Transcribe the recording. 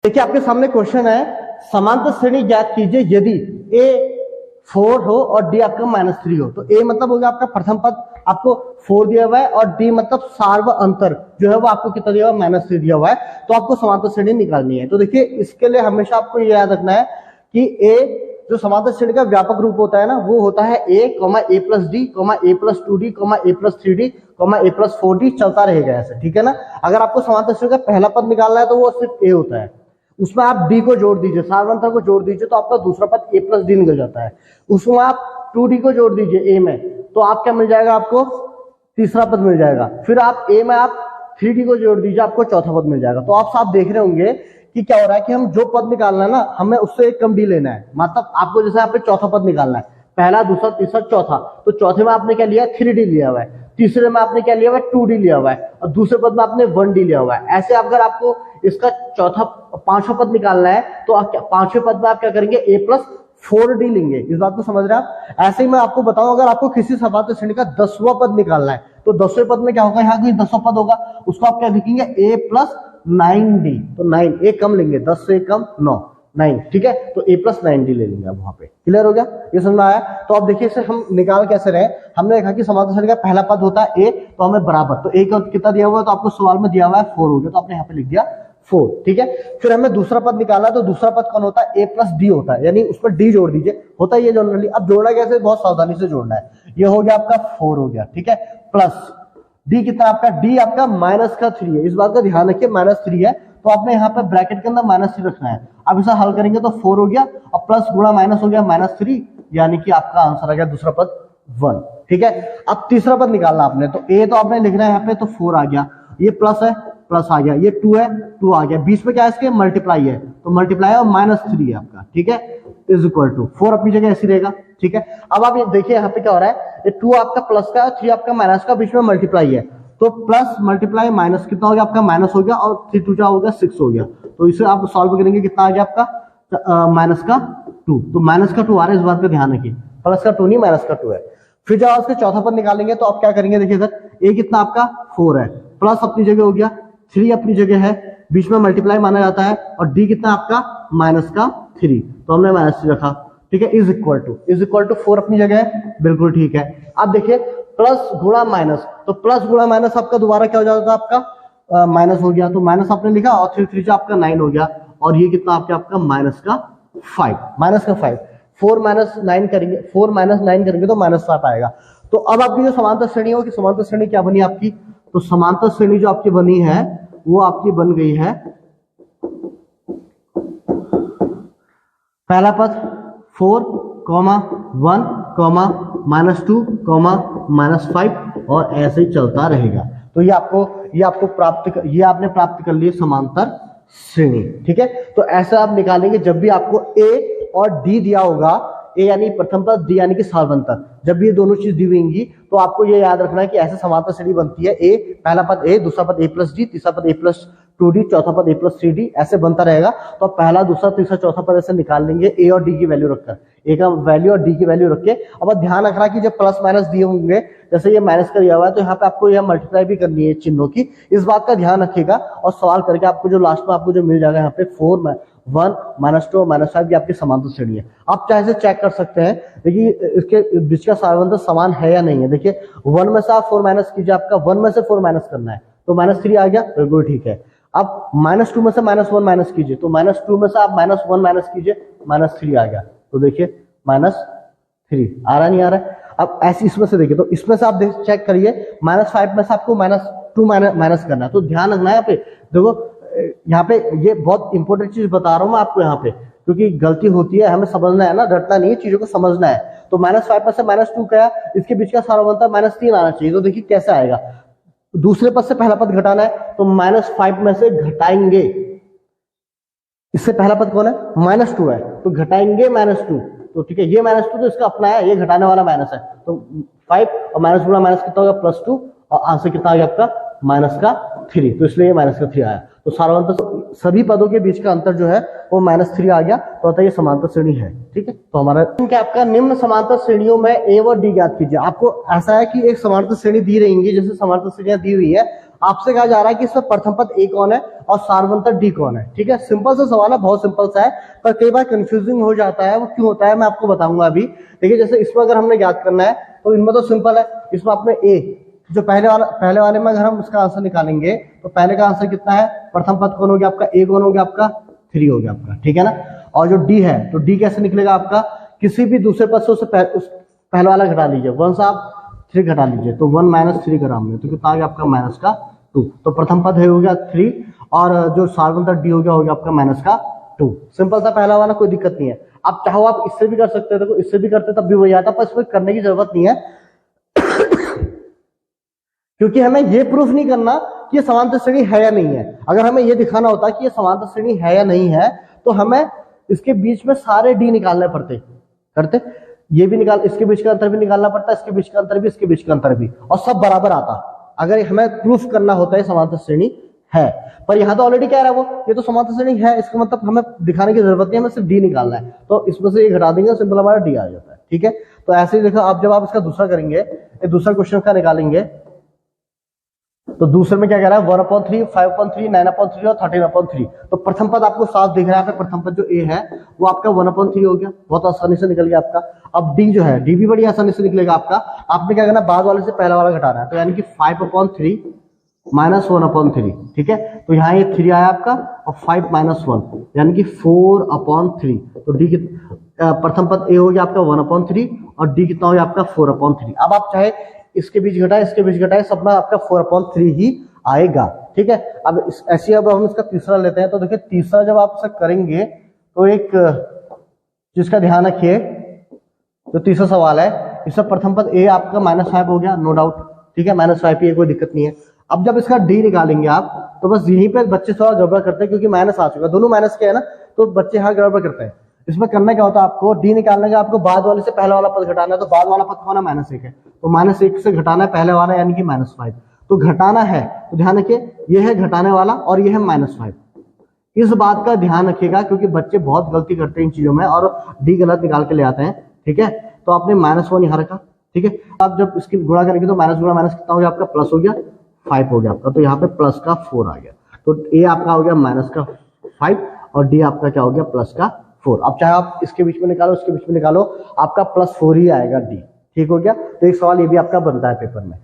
देखिए आपके सामने क्वेश्चन है, समांतर श्रेणी ज्ञात कीजिए यदि a 4 हो और d आपका -3 हो। तो a मतलब हो गया आपका प्रथम पद, आपको 4 दिया हुआ है, और d मतलब सार्व अंतर जो है वो आपको कितना दिया हुआ है, -3 दिया हुआ है। तो आपको समांतर श्रेणी निकालनी है। तो देखिए इसके लिए हमेशा आपको ये याद रखना है कि a जो समांतर श्रेणी का व्यापक रूप होता है ना, वो होता है a, a plus D, a plus 2d, a plus 3d, a plus 4d, चलता रहेगा ऐसे, ठीक है ना। अगर आपको समांतर श्रेणी का पहला पद निकालना है तो वो सिर्फ a होता है, उसमें आप d को जोड़ दीजिए, सार्वंतर को जोड़ दीजिए, तो आपका दूसरा पद a प्लस डी निकल जाता है। उसमें आप 2d को जोड़ दीजिए a में, तो आप क्या मिल जाएगा, आपको तीसरा पद मिल जाएगा। फिर आप a में आप 3d को जोड़ दीजिए, आपको चौथा पद मिल जाएगा। तो आप साफ देख रहे होंगे कि क्या हो रहा है कि हम जो पद निकालना है ना, हमें उससे एक कम डी लेना है। मतलब आपको जैसे यहाँ पे चौथा पद निकालना है, पहला दूसरा तीसरा चौथा, तो चौथे में आपने क्या लिया, 3d लिया हुआ है, तीसरे में आपने क्या लिया हुआ है, 2d लिया हुआ है, और दूसरे पद में आपने 1d लिया हुआ है। ऐसे अगर आपको इसका पांचवा पद निकालना है तो पांचवें पद में आप क्या करेंगे, a प्लस 4d लेंगे। इस बात को समझ रहे हैं आप। ऐसे ही मैं आपको बताऊं, अगर आपको किसी समांतर श्रेणी का 10वां पद निकालना है तो 10वें पद में क्या होगा, यहाँ कोई 10वां पद होगा, उसको आप क्या लिखेंगे, a प्लस 9d। तो 9 एक कम लेंगे, 10 से कम 9, ठीक है। तो a प्लस 9d ले लेंगे। अब वहां पे क्लियर हो गया, ये समझ में आया। तो अब देखिए इसे हम निकाल कैसे रहे। हमने देखा कि समांतर श्रेणी का पहला पद होता है a, तो हमें बराबर, तो a का कितना दिया हुआ है, तो आपको सवाल में दिया हुआ है 4 हो गया, तो आपने यहाँ पे लिख दिया 4, ठीक है। फिर हमें दूसरा पद निकालना, तो दूसरा पद कौन होता है, a प्लस डी होता है, यानी उसमें d जोड़ दीजिए, होता है ये जनरली। अब जोड़ना कैसे, बहुत सावधानी से जोड़ना है। ये हो गया आपका 4 हो गया, ठीक है, प्लस d कितना आपका, d आपका -3 है, इस बात का ध्यान रखिए, -3 है, तो आपने यहाँ पे ब्रैकेट के अंदर -3 रखना है। अब इसे हल करेंगे तो 4 हो गया, और प्लस गुणा माइनस हो गया -3, यानी कि आपका आंसर आ गया दूसरा पद 1, ठीक है। अब तीसरा पद निकालना आपने, तो a तो आपने लिखना है यहाँ पे, तो 4 आ गया, ये प्लस है, प्लस आ गया, ये 2 है, 2 आ गया, बीच में क्या है इसके, मल्टीप्लाई है, तो मल्टीप्लाई और -3 है आपका, ठीक है, इज इक्वल टू 4 अपनी जगह ऐसी रहेगा, ठीक है। अब आप ये देखिए यहाँ पे क्या हो रहा है, ये 2 आपका प्लस का है, 3 आपका माइनस का, बीच में मल्टीप्लाई है, तो प्लस मल्टीप्लाई माइनस कितना हो गया आपका, माइनस हो गया, और 3 2 हो गया 6 हो गया। तो इसे आप सॉल्व करेंगे, कितना आ गया आपका, माइनस का 2, तो माइनस का 2 आ रहा है, इस बात का ध्यान रखिए, प्लस का 2 नहीं, माइनस का 2 है। फिर जब उसके चौथा पद निकालेंगे तो आप क्या करेंगे, देखिए सर, a कितना आपका 4 है, प्लस अपनी जगह हो गया, 3 अपनी जगह है, बीच में मल्टीप्लाई माना जाता है, और d कितना आपका -3, तो हमने -3 रखा, ठीक है, इज इक्वल टू 4 अपनी जगह है, बिल्कुल ठीक है। अब देखिए प्लस गुणा माइनस, तो प्लस गुणा माइनस आपका दोबारा क्या हो जाता था, आपका माइनस हो गया, तो माइनस आपने लिखा, और 3 3 आपका 9 हो गया, और ये कितना आपका -5, 4 -9 करेंगे, 4 -9 करेंगे तो -7 आएगा। तो अब आपकी जो समांतर श्रेणी होगी, समांतर श्रेणी क्या बनी आपकी, तो समांतर श्रेणी जो आपकी बनी है वो आपकी बन गई है, पहला पद 4, 1, -2, -5, और ऐसे ही चलता रहेगा। तो ये आपने प्राप्त कर लिए समांतर श्रेणी, ठीक है। तो ऐसा आप निकालेंगे जब भी आपको a और d दिया होगा, a यानी प्रथम पद, d यानी कि सार्वंतर, जब भी ये दोनों चीज दी होंगी तो आपको ये याद रखना है कि ऐसे समांतर श्रेणी बनती है, a पहला पद a, दूसरा पद a प्लस डी, तीसरा पद a प्लस 2d, चौथा पद a प्लस 3d, ऐसे बनता रहेगा। तो आप पहला दूसरा तीसरा चौथा पद ऐसे निकाल लेंगे, a और d की वैल्यू रखकर, a का वैल्यू और d की वैल्यू रख के। अब ध्यान रखना कि जब प्लस माइनस दिए होंगे, जैसे ये माइनस का दिया हुआ है, तो यहाँ पे आपको यह मल्टीप्लाई भी करनी है चिन्हों की, इस बात का ध्यान रखिएगा। और सवाल करके आपको जो लास्ट में आपको जो मिल जाएगा यहाँ पे 4, 1, -2, -5, ये आपकी समांतर श्रेणी है। आप चाहे से चेक कर सकते हैं, देखिए इसके बीच का सार्वंतर समान है या नहीं है। देखिए 1 में से आप 4 माइनस कीजिए, आपका 1 में से 4 माइनस करना है, तो -3 आ गया, बिल्कुल ठीक है। अब -2 में से -1 माइनस कीजिए, तो -2 में से आप -1 माइनस कीजिए, -3 आ गया, तो देखिए -3 आ रहा नहीं आ रहा है। अब ऐसे इसमें से देखिए, तो इसमें से आप चेक करिए, -5 में से आपको -2 माइनस करना है, तो ध्यान रखना है यहाँ पे। देखो यहाँ पे ये बहुत इंपॉर्टेंट चीज बता रहा हूँ मैं आपको यहाँ पे, क्योंकि गलती होती है, हमें समझना है ना, रटना नहीं है, चीजों को समझना है। तो -5 में से -2 गया, इसके बीच का सार्वंतर -3 आना चाहिए। तो देखिए कैसे आएगा, दूसरे पद से पहला पद घटाना है, तो -5 में से घटाएंगे, इससे पहला पद कौन है, -2 है, तो घटाएंगे -2, तो ठीक है, ये -2 तो इसका अपना है, ये घटाने वाला माइनस है, तो 5 और माइनस गुणा माइनस कितना होगा, +2, और आंसर कितना आ गया आपका -3, तो इसलिए ये -3 आया। तो तो सार्वंत सभी पदों के बीच का अंतर जो है वो -3 आ गया, तो होता है ये समांतर श्रेणी है। ठीक है, तो हमारा आपका निम्न समांतर श्रेणियों में ए व डी ज्ञात कीजिए। आपको ऐसा है कि एक समांतर श्रेणी दी रहेंगी, जैसे समांतर श्रेणियां दी हुई है, आपसे कहा जा रहा है कि इसमें प्रथम पद ए कौन है और सार्वंतर डी कौन है। ठीक है, सिंपल सा सवाल है, बहुत सिंपल सा है, पर कई बार कंफ्यूजिंग हो जाता है। वो क्यों होता है मैं आपको बताऊंगा अभी। देखिए, जैसे इसमें अगर हमने ज्ञात करना है तो इनमें तो सिंपल है, इसमें आपने ए जो पहले वाले में अगर हम इसका आंसर निकालेंगे तो पहले का आंसर कितना है, प्रथम पद कौन हो गया आपका, ए कौन हो गया आपका, 3 हो गया आपका। ठीक है ना, और जो डी है तो डी कैसे निकलेगा आपका, किसी भी दूसरे पद से उस पहले वाला घटा लीजिए, 1 से आप 3 घटा लीजिए, तो 1 - 3 करा हमने, तो कितना आ गया आपका -2। तो प्रथम पद है हो गया 3 और जो सार्वंतर डी हो गया आपका -2। सिंपल सा पहला वाला, कोई दिक्कत नहीं है। आप चाहो आप इससे भी कर सकते हो, देखो इससे भी करते तब भी वही आता, पर इसमें करने की जरूरत नहीं है क्योंकि हमें ये प्रूफ नहीं करना कि ये समांतर श्रेणी है या नहीं है। अगर हमें ये दिखाना होता कि ये समांतर श्रेणी है या नहीं है तो हमें इसके बीच में सारे डी निकालने करते, ये भी निकाल, इसके बीच का अंतर भी निकालना पड़ता, इसके बीच का अंतर भी, इसके बीच का अंतर भी, और सब बराबर आता अगर हमें प्रूफ करना होता है समांतर श्रेणी है। पर यहाँ तो ऑलरेडी कह रहा है वो, ये तो समांतर श्रेणी है, इसका मतलब हमें दिखाने की जरूरत नहीं है, हमें सिर्फ डी निकालना है, तो इसमें से ये घटा देंगे, सिंपल हमारा डी आ जाता है। ठीक है, तो ऐसे ही देखो आप, जब आप इसका दूसरा करेंगे, दूसरा क्वेश्चन का निकालेंगे, तो दूसरे में क्या कह रहा है, 1/3, 5/3, 9/3 और 13/3। तो प्रथम पद आपको साफ दिख रहा है, प्रथम पद जो ए है वो आपका 1/3 हो गया, बहुत आसानी से निकल गया आपका। अब डी जो है, डी भी बड़ी आसानी से निकलेगा आपका। आपने क्या करना, बाद वाले से पहला वाला घटाना है, तो यानी कि 5/3 - 1/3। ठीक है, तो यहाँ ये 3 आया आपका और 5 - 1 यानी कि 4/3। तो डी प्रथम पद ए हो गया आपका 1/3 और डी कितना हो गया आपका 4/3। अब आप चाहे इसके बीच घटाए, इसके बीच घटाए, सब में आपका 4/3 ही आएगा। ठीक है, अब ऐसे अब हम इसका तीसरा लेते हैं। तो देखिए, तीसरा जब आप इसे करेंगे तो एक चीज का ध्यान रखिए, जो तीसरा सवाल है इसका प्रथम पद ए आपका -5 हो गया, नो डाउट। ठीक है, -5 ही है, कोई दिक्कत नहीं है। अब जब इसका डी निकालेंगे आप, तो बस यहीं पे बच्चे थोड़ा गड़बड़ करते हैं, क्योंकि माइनस आ चुका है, दोनों माइनस के है ना, तो बच्चे यहाँ गड़बड़ करते हैं। इसमें करना क्या होता है, आपको डी निकालने का, आपको बाद वाले से पहला वाला पद घटाना है, तो बाद वाला पद कौन है, -1 है, तो -1 से घटाना है पहले वाला, यानी कि -5। तो घटाना है तो ध्यान रखिए, ये है घटाने वाला और ये है -5। इस बात का ध्यान रखिएगा, क्योंकि बच्चे बहुत गलती करते हैं इन चीजों में और डी गलत निकाल के ले आते हैं। ठीक है, तो आपने -1 यहाँ रखा। ठीक है, अब जब इसकी गुणा करेंगे तो माइनस गुणा माइनस कितना हो गया आपका, प्लस हो गया, 5 हो गया आपका, तो यहाँ पे प्लस का 4 आ गया। तो ए आपका हो गया -5 और डी आपका क्या हो गया, +4। अब चाहे आप इसके बीच में निकालो, इसके बीच में निकालो, आपका +4 ही आएगा डी। ठीक हो गया, तो एक सवाल ये भी आपका बनता है पेपर में।